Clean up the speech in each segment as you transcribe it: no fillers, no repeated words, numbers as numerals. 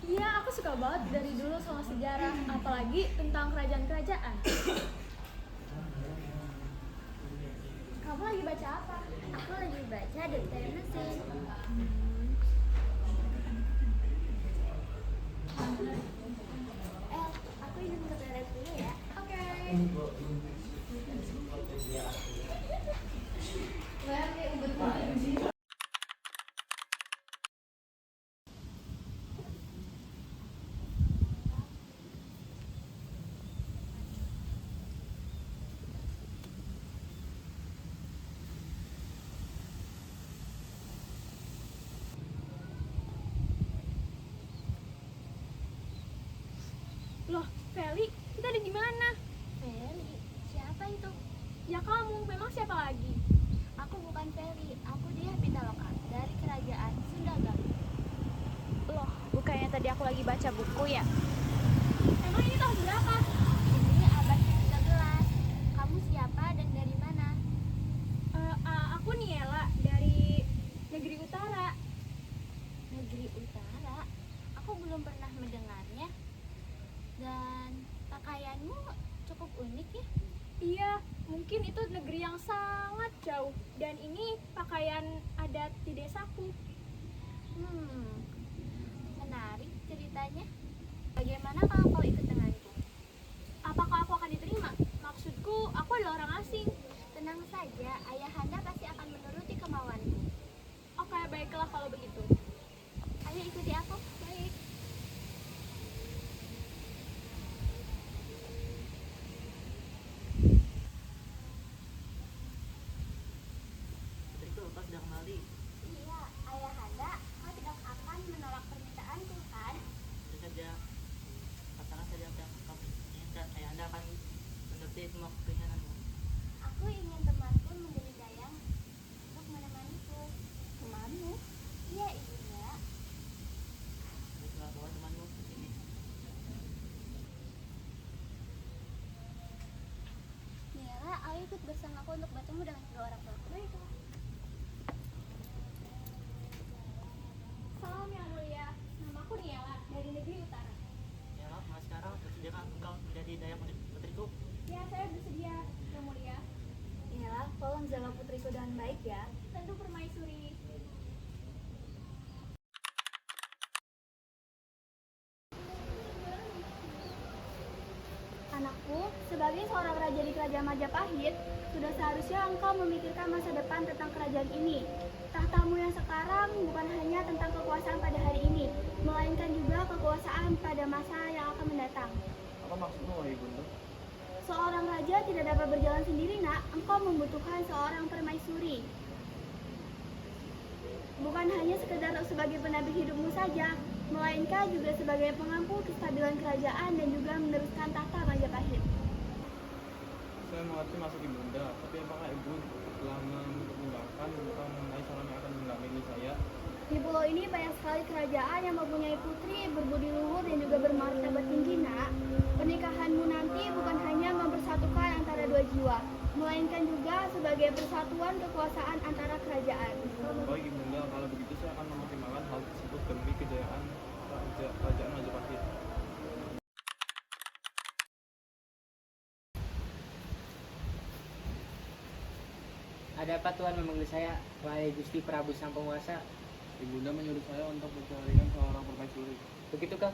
Iya, aku suka banget dari dulu sama sejarah, apalagi tentang kerajaan-kerajaan. Kamu lagi baca apa? Aku lagi baca Daftar Mesin. Aku izin ke toilet dulu ya. Oke. Loh, Feli, kita ada di mana? Feli, siapa itu? Ya kamu, memang siapa lagi? Aku bukan Feli, aku Dia Pitaloka dari Kerajaan Sunda Galuh. Loh, bukannya tadi aku lagi baca buku ya? Emang ini tahun berapa? Ini abad ke-13. Kamu siapa dan dari mana? Aku Niela dari Negeri Utara. Negeri Utara. Aku belum pernah mendengarnya. Dan pakaianmu cukup unik ya. Iya, mungkin itu negeri yang sangat jauh. Dan ini pakaian adat di desaku. Menarik ceritanya. Bagaimana kalau kau ikut denganku? Apakah aku akan diterima? Maksudku, aku adalah orang asing. Tenang saja, ayahanda pasti akan menuruti kemauanku. Oke, baiklah kalau begitu. Ayo ikuti aku. Baik. Putriku, kau sudah kembali. Iya, ayahanda, kau tidak akan menolak permintaanku kan? Tentu saja, katakan saja apa yang kau inginkan. Ayahanda akan menuruti semua keinginanmu. Aku ingin temanku menjadi dayang untuk menemaniku. Temanmu? Iya, ibunda. Baiklah, bawa temanmu ke sini. Niela, ayo ikut bersamaku untuk bertemu dengan kedua orang tuaku. Baiklah. Salam yang mulia. Namaku Niela dari Negeri Utara. Ya, mulai sekarang bersediakah engkau menjadi dayang putriku? Ya, saya bersedia, yang mulia. Niela, tolong jaga putriku dengan baik ya. Tentu permaisuri. Anakku, sebagai seorang raja di kerajaan Majapahit, sudah seharusnya engkau memikirkan masa depan tentang kerajaan ini. Tahtamu yang sekarang bukan hanya tentang kekuasaan pada hari ini, melainkan juga kekuasaan pada masa yang akan mendatang. Apa maksudmu, wahai Ibunda? Seorang raja tidak dapat berjalan sendiri, nak. Engkau membutuhkan seorang permaisuri. Bukan hanya sekedar sebagai pendamping hidupmu saja, melainkan juga sebagai pengampu kestabilan kerajaan dan juga meneruskan tahta Majapahit. Saya mengerti maksud ibunda, tapi apakah ibu telah mempertimbangkan tentang mengenai calon yang akan mendampingi saya? Di pulau ini banyak sekali kerajaan yang mempunyai putri berbudi luhur dan juga bermartabat tinggi, nak. Pernikahanmu nanti bukan hanya mempersatukan antara dua jiwa, melainkan juga sebagai persatuan kekuasaan antara kerajaan. Baik ibunda, kalau begitu saya akan mempertimbangkan hal tersebut demi kejayaan kerajaan Majapahit. Ada apa Tuhan memanggil saya, wahai Gusti Prabu Sang Penguasa? Ibunda menyuruh saya untuk mencarikan seorang permaisuri. Begitukah?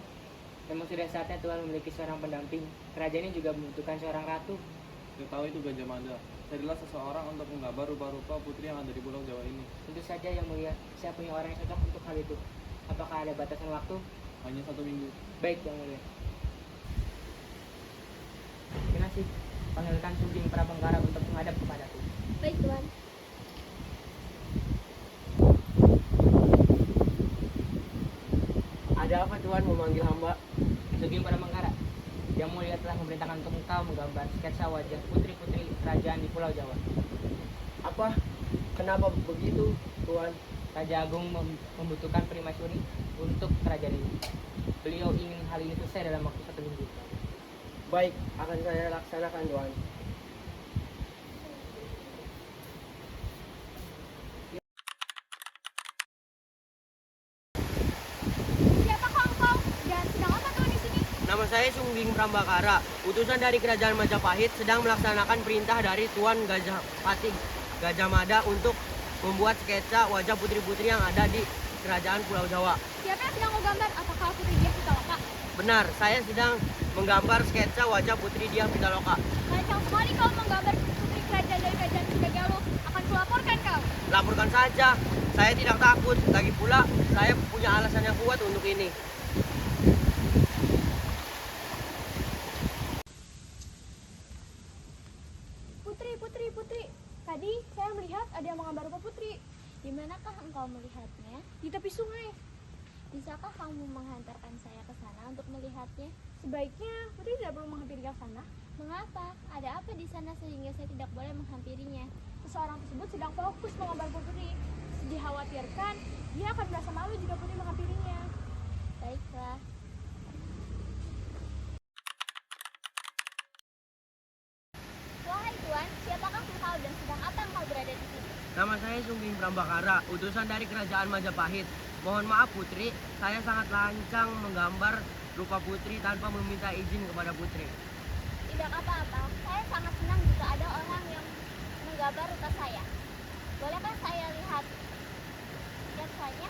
Memang sudah saatnya Tuhan memiliki seorang pendamping. Kerajaan ini juga membutuhkan seorang ratu. Saya tahu itu Gajah Mada. Saya adalah seseorang untuk menggambar rupa-rupa putri yang ada di Pulau Jawa ini. Tentu saja yang mulia, saya punya orang yang cocok untuk hal itu. Apakah ada batasan waktu? Hanya 1 minggu. Baik yang mulia. Terima kasih. Panggilkan Sugeng Prabanggara untuk menghadap kepadaku. Baik, Tuan. Ada apa Tuhan memanggil hamba? Sugeng Prabanggara. Yang mulia telah memerintahkan untuk engkau menggambar sketsa wajah putri-putri kerajaan di Pulau Jawa. Apa? Kenapa begitu, Tuan? Raja Agung membutuhkan permaisuri untuk kerajaan ini. Beliau ingin hal ini selesai dalam waktu 1 minggu. Baik, akan saya laksanakan, Tuan. Siapakah engkau? Nama saya Sungging Prambakara, utusan dari Kerajaan Majapahit sedang melaksanakan perintah dari Tuan Gajah Patih Gajah Mada untuk membuat sketsa wajah putri-putri yang ada di Kerajaan Pulau Jawa. Siapa yang sedang kau gambar? Apakah Putri Diah Pitaloka? Benar, saya sedang menggambar sketsa wajah Putri Diah Pitaloka. Lancang sekali kau menggambar putri kerajaan dari kerajaan Cipagalu. Akan kulaporkan kau. Laporkan saja, saya tidak takut. Lagi pula, saya punya alasan yang kuat untuk ini. Putri. Tadi saya melihat ada yang menggambar rupa putri. Di manakah engkau melihatnya? Di tepi sungai. Bisakah kamu menghantarkan saya ke sana untuk melihatnya? Sebaiknya putri tidak perlu menghampiri ke sana. Mengapa? Ada apa di sana sehingga saya tidak boleh menghampirinya? Seseorang tersebut sedang fokus menggambar putri. Dikhawatirkan dia akan merasa malu jika putri menghampirinya. Baiklah. Wahai Tuan, siapakah engkau dan sedang apa engkau berada di sini? Nama saya Sungging Prambakara, utusan dari Kerajaan Majapahit. Mohon maaf Putri, saya sangat lancang menggambar rupa Putri tanpa meminta izin kepada Putri. Tidak apa-apa, saya sangat senang jika ada orang yang menggambar rupa saya. Bolehkah saya lihat sketsanya?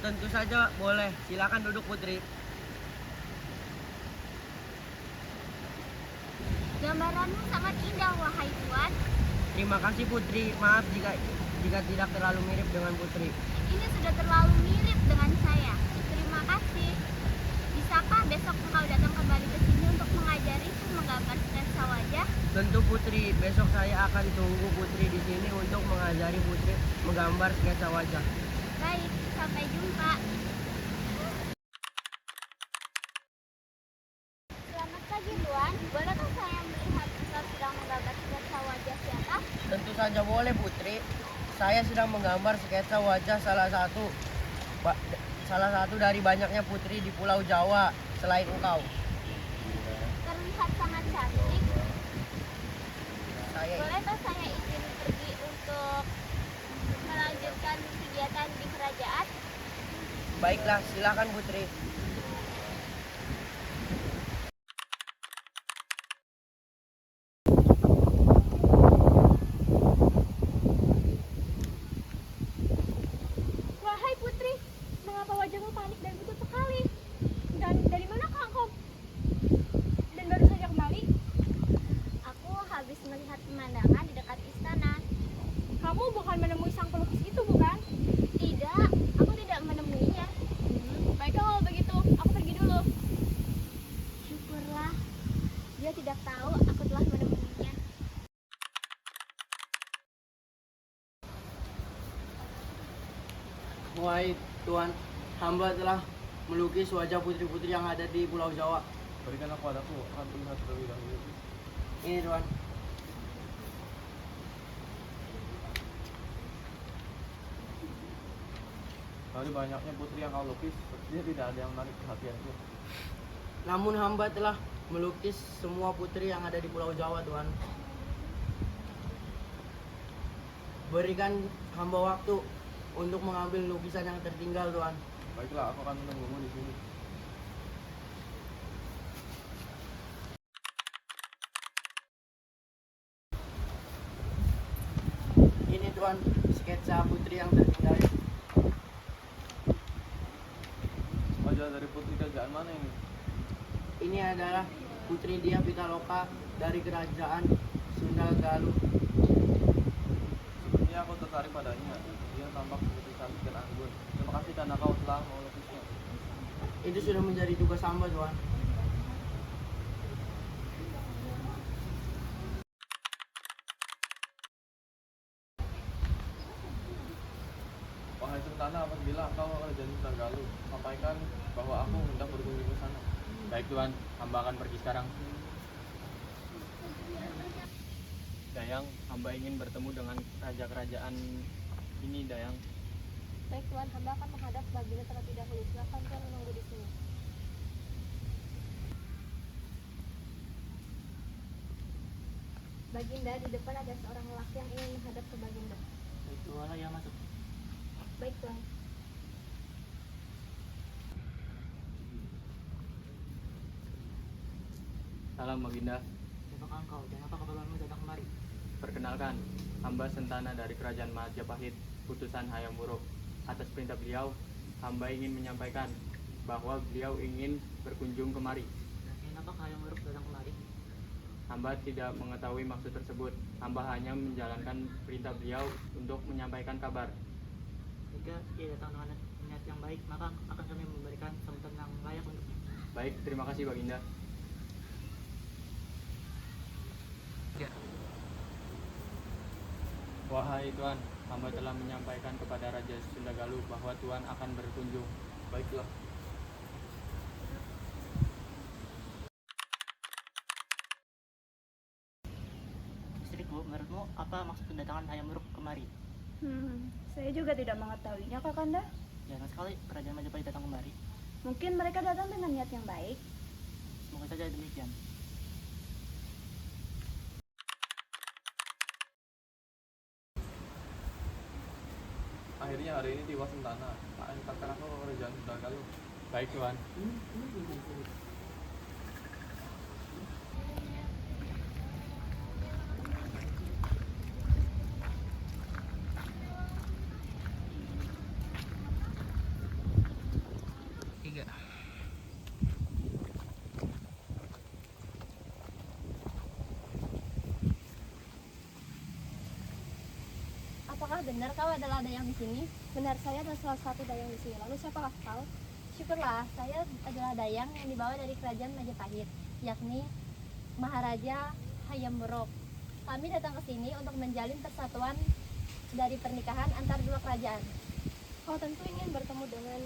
Tentu saja boleh, silakan duduk Putri. Gambaranmu sangat indah, wahai Tuan. Terima kasih Putri, maaf jika tidak terlalu mirip dengan Putri. Ini sudah terlalu mirip dengan saya. Terima kasih. Bisakah besok engkau datang kembali ke sini untuk mengajariku menggambar sketsa wajah? Tentu Putri, besok saya akan tunggu Putri di sini untuk mengajari Putri menggambar sketsa wajah. Baik, sampai jumpa. Selamat pagi, Tuan. Bolehkah saya melihat engkau sedang menggambar sketsa wajah siapa? Tentu saja boleh Putri. Saya sedang menggambar sketsa wajah salah satu dari banyaknya putri di Pulau Jawa selain engkau. Terlihat sangat cantik. Saya Bolehkah saya izin pergi untuk melanjutkan kegiatan di kerajaan? Baiklah, silakan Putri. Wahai putri, mengapa wajahmu panik dan takut sekali? Dan dari manakah engkau? Dan baru saja kembali? Aku habis melihat pemandangan di dekat istana. Kamu bukan menemui sang pelukis itu, bukan? Tidak, aku tidak menemuinya. Baiklah kalau begitu, aku pergi dulu. Syukurlah, dia tidak tahu aku telah menemuinya. Wahai Tuan, hamba telah melukis wajah putri-putri yang ada di Pulau Jawa. Berikanlah padaku, akan melihat terlebih dahulu. Ini Tuan. Dari banyaknya putri yang kau lukis, sepertinya tidak ada yang menarik perhatianku. Namun hamba telah melukis semua putri yang ada di Pulau Jawa, Tuan. Berikan hamba waktu untuk mengambil lukisan yang tertinggal, Tuan. Baiklah, aku akan menunggumu di sini. Ini Tuan, sketsa putri yang tertinggal. Wajah dari putri kerajaan mana ini? Ini adalah Putri Diah Pitaloka dari Kerajaan Sunda Galuh. Sepertinya aku tertarik padanya. Dia tampak begitu cantik dan anggun. Terima kasih karena kau telah melukisnya. Itu sudah menjadi tugas hamba, Tuan. Wahai Sentana, apabila kau kerajaan Sunda Galuh, sampaikan bahwa aku hendak berkunjung ke sana. Baik Tuan, hamba akan pergi sekarang. Dayang, hamba ingin bertemu dengan raja kerajaan ini, Dayang. Baik Tuan, hamba akan menghadap baginda terlebih dahulu. Silakan Tuan menunggu di sini. Baginda, di depan ada seorang lelaki yang ingin menghadap ke Baginda. Itu Allah yang masuk. Baik Tuan. Salam Baginda. Siapakah engkau dan apa keperluanmu datang kemari? Perkenalkan, hamba Sentana dari Kerajaan Majapahit, utusan Hayam Wuruk. Atas perintah beliau, hamba ingin menyampaikan bahwa beliau ingin berkunjung kemari. Dan kenapa yang Muruk datang kemari? Hamba tidak mengetahui maksud tersebut. Hamba hanya menjalankan perintah beliau untuk menyampaikan kabar. Jika ia datang dengan niat yang baik, maka akan kami memberikan sambutan yang layak untuknya. Baik, terima kasih Baginda. Wahai Tuan, hamba telah menyampaikan kepada Raja Sunda Galuh bahwa Tuan akan berkunjung. Baiklah. Istriku, menurutmu apa maksud kedatangan Hayam Muruk kemari? Saya juga tidak mengetahuinya, Kakanda. Jarang sekali kerajaan Majapahit datang kemari. Mungkin mereka datang dengan niat yang baik. Semoga saja demikian. Akhirnya hari ini tiba Sentana. Antarkan aku ke Kerajaan Sunda Galuh. Baik Tuan. Tiga. Apakah benar kau adalah dayang di sini? Benar, saya adalah salah satu dayang di sini. Lalu siapakah kau? Syukurlah, saya adalah dayang yang dibawa dari kerajaan Majapahit, yakni Maharaja Hayam Wuruk. Kami datang ke sini untuk menjalin persatuan dari pernikahan antar dua kerajaan. Kau tentu ingin bertemu dengan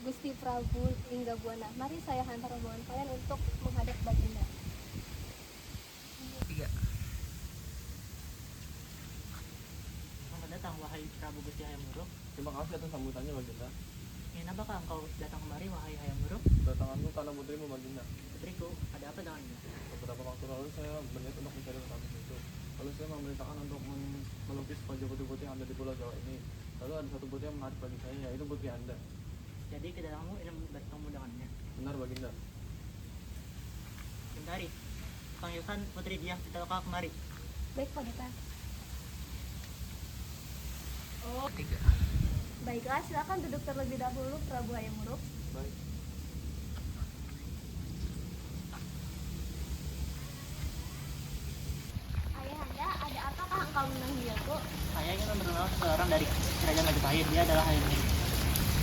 Gusti Prabu Linggabuana. Mari saya hantar rombongan kalian untuk menghadap Baginda. Tiga. Selamat datang, wahai Prabu Gusti Hayam Muruk. Terima kasih atas sambutannya Baginda. Kenapa engkau datang kemari, wahai Hayam Muruk? Kedatanganmu karena putrimu Baginda. Putriku, ada apa dengannya? Beberapa waktu lalu saya berniat untuk mencari utama itu. Lalu saya memerintahkan untuk melukis wajah putri-putri yang ada di Pulau Jawa ini. Lalu ada satu putri yang menarik bagi saya, yaitu putri Anda. Jadi kedatanganmu ingin bertemu dengannya. Benar Baginda. Bintari, panggilkan Putri Diah Pitaloka kemari. Baik, Paduka. Tiga. Baiklah, silakan duduk terlebih dahulu, Prabu Hayam Wuruk. Baik. Ayahanda, ada apakah engkau memanggilku? Saya ingin memperkenalkan seseorang dari kerajaan Majapahit. Dia adalah Hayam Muruk.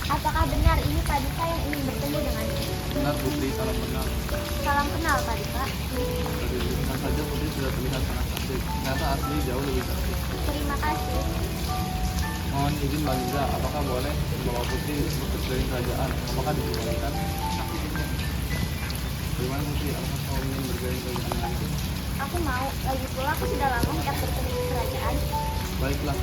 Apakah benar ini Paduka yang ingin bertemu denganku? Benar Putri, salam kenal. Salam kenal, Paduka. Dari dilihat saja Putri sudah terlihat sangat cantik. Ternyata asli jauh lebih cantik. Terima kasih. Mohon izin Baginda, apakah boleh membawa Putri untuk berkeliling kerajaan? Apakah diperbolehkan? Bagaimana Putri, apakah kau ingin berkeliling kerajaan itu? Aku mau, lagi pula aku sudah lama hendak bertemu di kerajaan. Baiklah.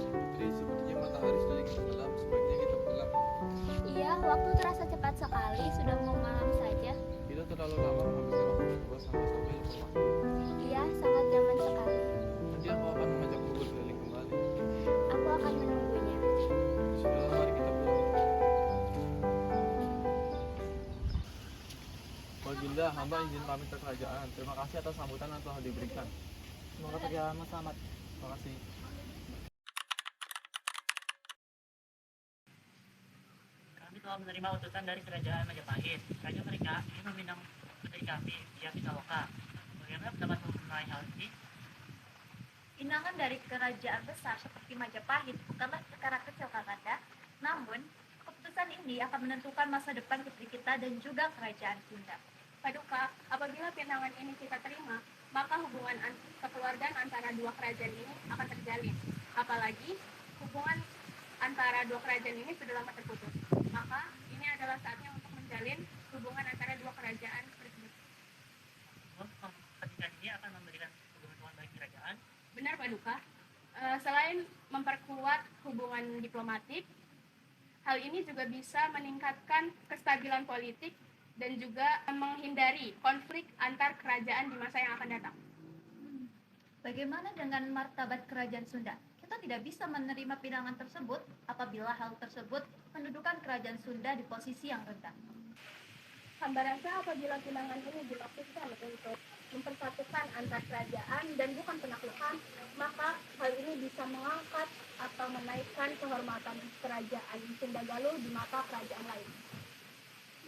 Putri, sepertinya matahari sudah ingin tenggelam. Sebaiknya kita pulang. Iya, waktu terasa cepat sekali, sudah mau malam saja. Kita terlalu lama menghabiskan waktu berdua sampai lupa waktu. Iya, sangat nyaman sekali. Nanti aku akan mengajakmu berkeliling kembali. Aku akan menunggunya. Sudahlah, mari kita pulang. Baginda, hamba izin pamit ke kerajaan. Terima kasih atas sambutan yang telah diberikan. Semoga perjalananmu selamat. Terima kasih. Kami telah menerima utusan dari kerajaan Majapahit. Raja mereka ingin meminang putri kami, Diah Pitaloka. Bagaimana pendapatmu mengenai hal ini? Pinangan dari kerajaan besar seperti Majapahit bukanlah perkara kecil, Kakanda. Namun, keputusan ini akan menentukan masa depan putri kita dan juga kerajaan Sunda. Paduka, apabila pinangan ini kita terima, maka hubungan kekeluargaan antara dua kerajaan ini akan terjalin. Apalagi, hubungan antara dua kerajaan ini sudah lama terputus. Maka, ini adalah saatnya untuk menjalin hubungan antara dua kerajaan tersebut. Pernikahan ini akan memberikan hubungan baik kerajaan. Benar, Paduka. Selain memperkuat hubungan diplomatik, hal ini juga bisa meningkatkan kestabilan politik dan juga menghindari konflik antar kerajaan di masa yang akan datang. Bagaimana dengan martabat kerajaan Sunda? kita tidak bisa menerima pinangan tersebut apabila hal tersebut mendudukan kerajaan Sunda di posisi yang rendah. Hamba rasa apabila pinangan ini dimaksudkan untuk mempersatukan antar kerajaan dan bukan penaklukan, maka hal ini bisa mengangkat atau menaikkan kehormatan kerajaan Sunda Galuh di mata kerajaan lain.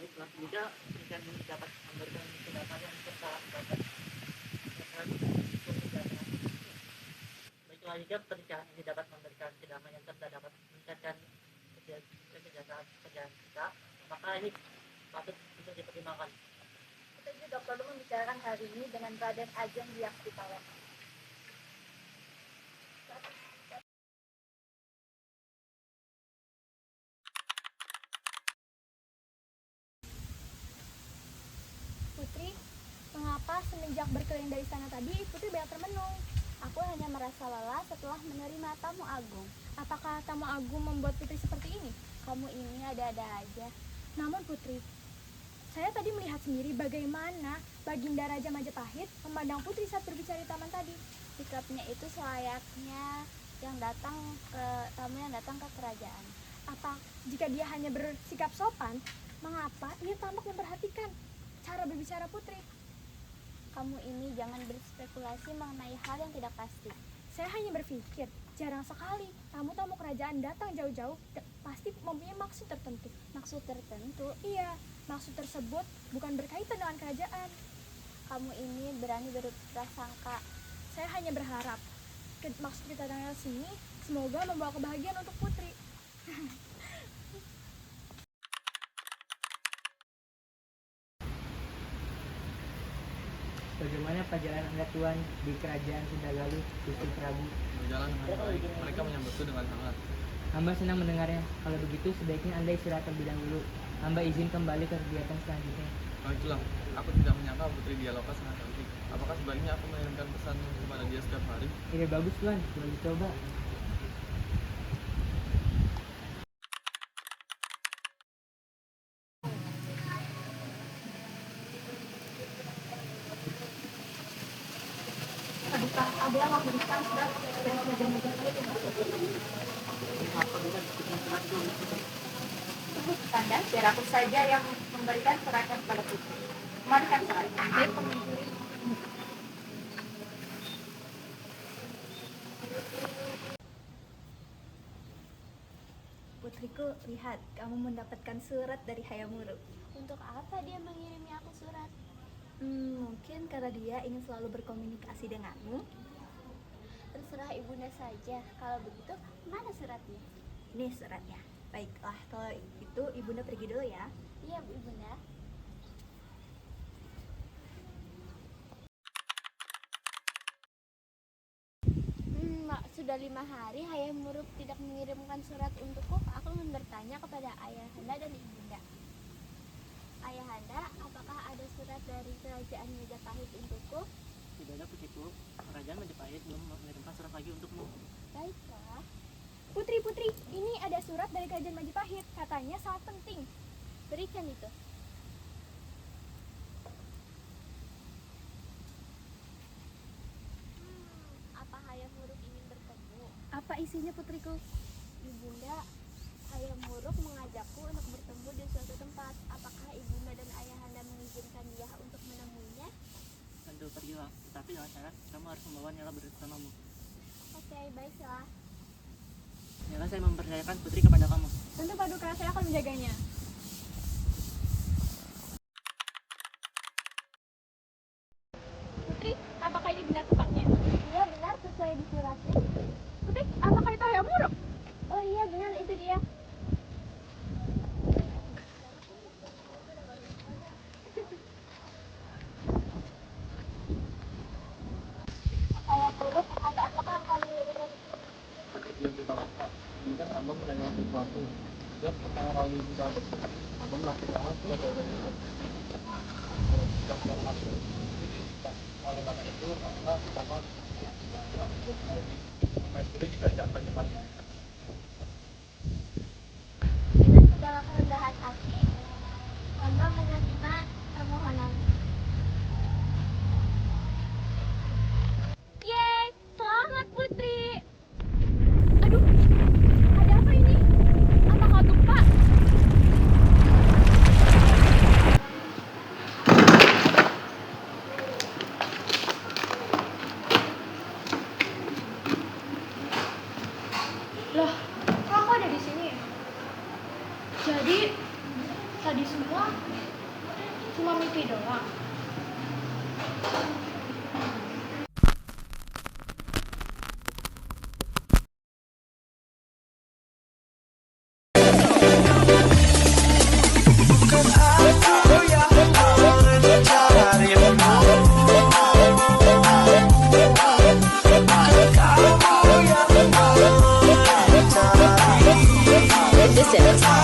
Baiklah, jika ikan ini dapat memberikan pendapat yang serta dapat baiklah, jika pernikahan ini dapat memberikan kedamaian serta dapat meningkatkan kesejahteraan kerajaan kita, maka ini patut bisa dipertimbangkan. Kita juga perlu membicarakan hal ini dengan Raden Ajeng Diakpitala. Putri, mengapa semenjak berkeliling dari sana tadi, Putri banyak termenung? Aku hanya merasa lelah setelah menerima tamu agung. Apakah tamu agung membuat Putri seperti ini? Kamu ini ada-ada aja. Namun Putri, saya tadi melihat sendiri bagaimana Baginda Raja Majapahit memandang Putri saat berbicara di taman tadi. Sikapnya itu selayaknya tamu yang datang ke kerajaan. Apa jika dia hanya bersikap sopan, mengapa ia tampak memperhatikan cara berbicara Putri? Kamu ini jangan berspekulasi mengenai hal yang tidak pasti. Saya hanya berpikir, jarang sekali tamu-tamu kerajaan datang jauh-jauh, pasti mempunyai maksud tertentu. Maksud tertentu? Iya, maksud tersebut bukan berkaitan dengan kerajaan. Kamu ini berani berprasangka. Saya hanya berharap maksud kita datang ke sini semoga membawa kebahagiaan untuk Putri. Bagaimana perjalanan Anda Tuan di kerajaan Sunda Galuh, Gusti Prabu? Berjalan dengan baik. Mereka menyambutku dengan hangat. Hamba senang mendengarnya. Kalau begitu sebaiknya Anda istirahat terlebih dahulu. Hamba izin kembali ke kegiatan selanjutnya. Baiklah, aku tidak menyangka Putri Dialoka sangat cantik. Apakah sebaiknya aku mengirimkan pesan kepada dia setiap hari? Ide bagus Tuan, boleh coba. Adakah ada yang memberikan surat dari kerajaan Majapahit untuk Tunggu tanda, biar aku saja yang memberikan suratnya kepada Putri. Kembalikan suratnya. Baik, pemencuri. Putriku, lihat, kamu mendapatkan surat dari Hayam Wuruk. Untuk apa dia mengirimi aku surat? Mungkin karena dia ingin selalu berkomunikasi denganmu. Terserah ibunda saja. Kalau begitu, mana suratnya? Ini suratnya. Baiklah, kalau itu ibunda pergi dulu ya. Iya, Bu Ibunda. Sudah 5 hari Hayam Wuruk tidak mengirimkan surat untukku. Aku ingin bertanya kepada ayahanda dan ibunda. Ayahanda, apakah ada surat dari kerajaan Majapahit untukku? Tidak ada putriku, kerajaan Majapahit belum mengirimkan surat lagi untukmu. Baiklah. Putri, ini ada surat dari kerajaan Majapahit. Katanya sangat penting. Berikan itu. Apa Hayam Wuruk ingin bertemu? Apa isinya, putriku? Ibunda, Hayam Wuruk mengajakku untuk bertemu di suatu tempat. Apakah ibunda dan ayahanda mengizinkan dia untuk menemuinya? Tentu pergilah, tetapi dengan syarat kamu harus membawa Nela bersamamu. Oke, baiklah. Nela, saya mempercayakan Putri kepada kamu. Tentu Paduka, saya akan menjaganya. Putri, apakah ini benar tempatnya? Iya, benar sesuai di suratnya. Putri, apakah itu Hayam Wuruk? Oh iya, benar itu dia. Hayam Wuruk, apakah kamu Yang kita lakukan, ini kan abang menanyakan sesuatu. Dia pertama kali bisa abang melakukan apa? Oleh karena itu, maka pertama Maestri diajak cepat. dengan segala kerendahan hati, hamba menerima permohonan. Yeay, selamat Putri. Jadi tadi semua cuma mimpi doang. This is